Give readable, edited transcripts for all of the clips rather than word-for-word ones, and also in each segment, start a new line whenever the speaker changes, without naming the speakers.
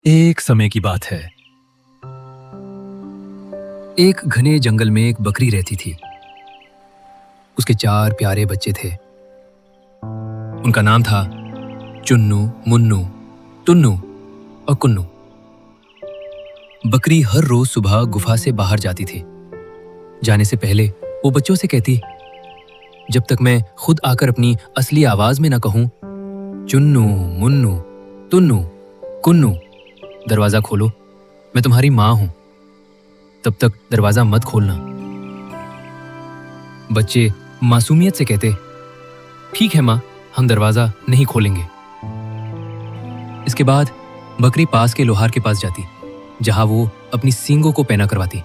एक समय की बात है। एक घने जंगल में एक बकरी रहती थी। उसके 4 प्यारे बच्चे थे। उनका नाम था चुन्नू, मुन्नू, टुन्नू और कुन्नू। बकरी हर रोज सुबह गुफा से बाहर जाती थी। जाने से पहले वो बच्चों से कहती, जब तक मैं खुद आकर अपनी असली आवाज में ना कहूं, चुन्नू, मुन्नू, टुन्नू, कुन्नू, दरवाजा खोलो, मैं तुम्हारी मां हूं, तब तक दरवाजा मत खोलना। बच्चे मासूमियत से कहते, ठीक है मां, हम दरवाजा नहीं खोलेंगे। इसके बाद बकरी पास के लोहार के पास जाती, जहां वो अपनी सींगों को पैना करवाती।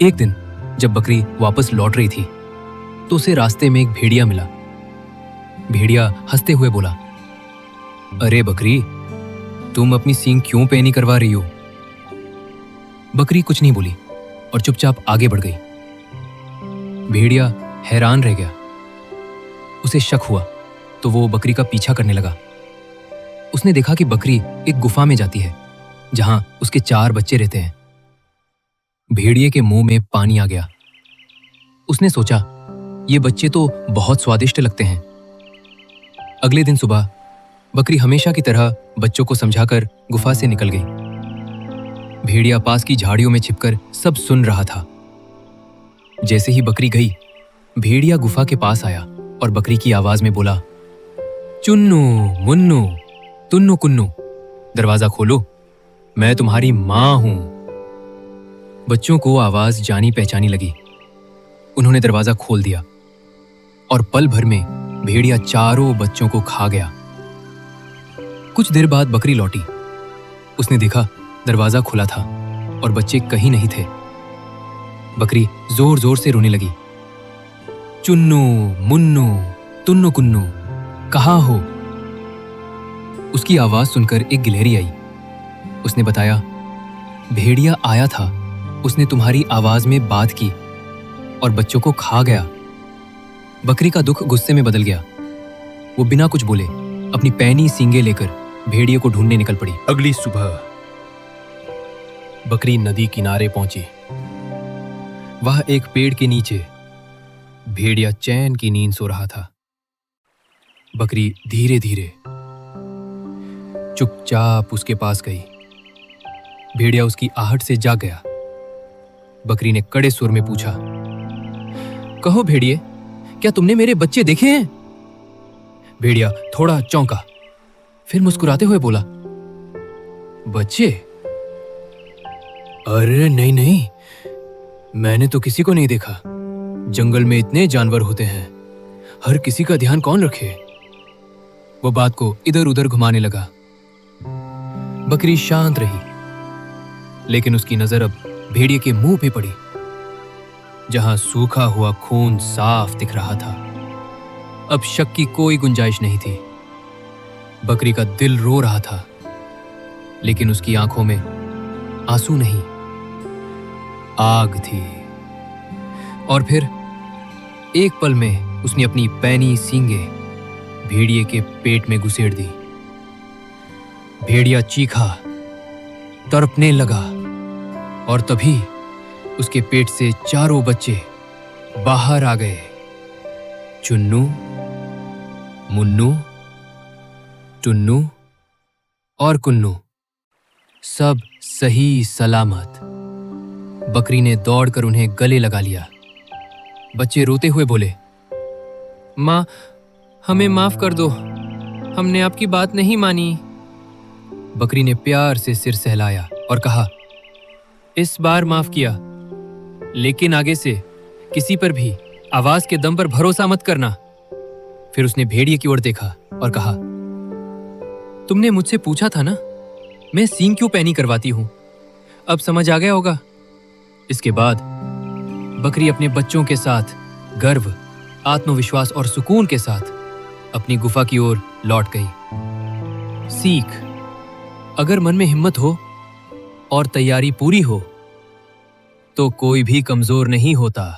एक दिन जब बकरी वापस लौट रही थी तो उसे रास्ते में एक भेड़िया मिला। भेड़िया हंसते हुए बोला, अरे बकरी, तुम अपनी सींग क्यों पैनी करवा रही हो? बकरी कुछ नहीं बोली और चुपचाप आगे बढ़ गई। भेड़िया हैरान रह गया। उसे शक हुआ तो वो बकरी का पीछा करने लगा। उसने देखा कि बकरी एक गुफा में जाती है जहां उसके 4 बच्चे रहते हैं। भेड़िए के मुंह में पानी आ गया। उसने सोचा, ये बच्चे तो बहुत स्वादिष्ट लगते हैं। अगले दिन सुबह बकरी हमेशा की तरह बच्चों को समझाकर गुफा से निकल गई। भेड़िया पास की झाड़ियों में छिपकर सब सुन रहा था। जैसे ही बकरी गई, भेड़िया गुफा के पास आया और बकरी की आवाज में बोला, चुन्नू, मुन्नू, टुन्नू, कुन्नू, दरवाजा खोलो, मैं तुम्हारी मां हूं। बच्चों को आवाज जानी पहचानी लगी। उन्होंने दरवाजा खोल दिया और पल भर में भेड़िया चारों बच्चों को खा गया। कुछ देर बाद बकरी लौटी। उसने देखा दरवाजा खुला था और बच्चे कहीं नहीं थे। बकरी जोर जोर से रोने लगी, चुन्नू, मुन्नू, टुन्नू, कुन्नू, कहाँ हो? उसकी आवाज सुनकर एक गिलहरी आई। उसने बताया, भेड़िया आया था, उसने तुम्हारी आवाज में बात की और बच्चों को खा गया। बकरी का दुख गुस्से में बदल गया। वो बिना कुछ बोले अपनी पैनी सींगें लेकर भेड़िए को ढूंढने निकल पड़ी।
अगली सुबह बकरी नदी किनारे पहुंची।
वह एक पेड़ के नीचे भेड़िया चैन की नींद सो रहा था। बकरी धीरे धीरे चुपचाप उसके पास गई। भेड़िया उसकी आहट से जाग गया। बकरी ने कड़े सुर में पूछा, कहो भेड़िए, क्या तुमने मेरे बच्चे देखे हैं? भेड़िया थोड़ा चौंका, फिर मुस्कुराते हुए बोला, बच्चे? अरे नहीं नहीं, मैंने तो किसी को नहीं देखा। जंगल में इतने जानवर होते हैं, हर किसी का ध्यान कौन रखे? वो बात को इधर उधर घुमाने लगा। बकरी शांत रही, लेकिन उसकी नजर अब भेड़िए के मुंह पे पड़ी, जहां सूखा हुआ खून साफ दिख रहा था। अब शक की कोई गुंजाइश नहीं थी। बकरी का दिल रो रहा था, लेकिन उसकी आंखों में आंसू नहीं, आग थी। और फिर एक पल में उसने अपनी पैनी सींगें भेड़िए के पेट में घुसेड़ दी। भेड़िया चीखा, तड़पने लगा और तभी उसके पेट से चारों बच्चे बाहर आ गए। चुन्नू, मुन्नू, टुन्नू और कुन्नू, सब सही सलामत। बकरी ने दौड़कर उन्हें गले लगा लिया। बच्चे रोते हुए बोले, मां, हमें माफ कर दो, हमने आपकी बात नहीं मानी। बकरी ने प्यार से सिर सहलाया और कहा, इस बार माफ किया, लेकिन आगे से किसी पर भी आवाज के दम पर भरोसा मत करना। फिर उसने भेड़िए की ओर देखा और कहा, तुमने मुझसे पूछा था ना, मैं सींग क्यों पैनी करवाती हूं, अब समझ आ गया होगा। इसके बाद बकरी अपने बच्चों के साथ गर्व, आत्मविश्वास और सुकून के साथ अपनी गुफा की ओर लौट गई। सीख, अगर मन में हिम्मत हो और तैयारी पूरी हो तो कोई भी कमजोर नहीं होता।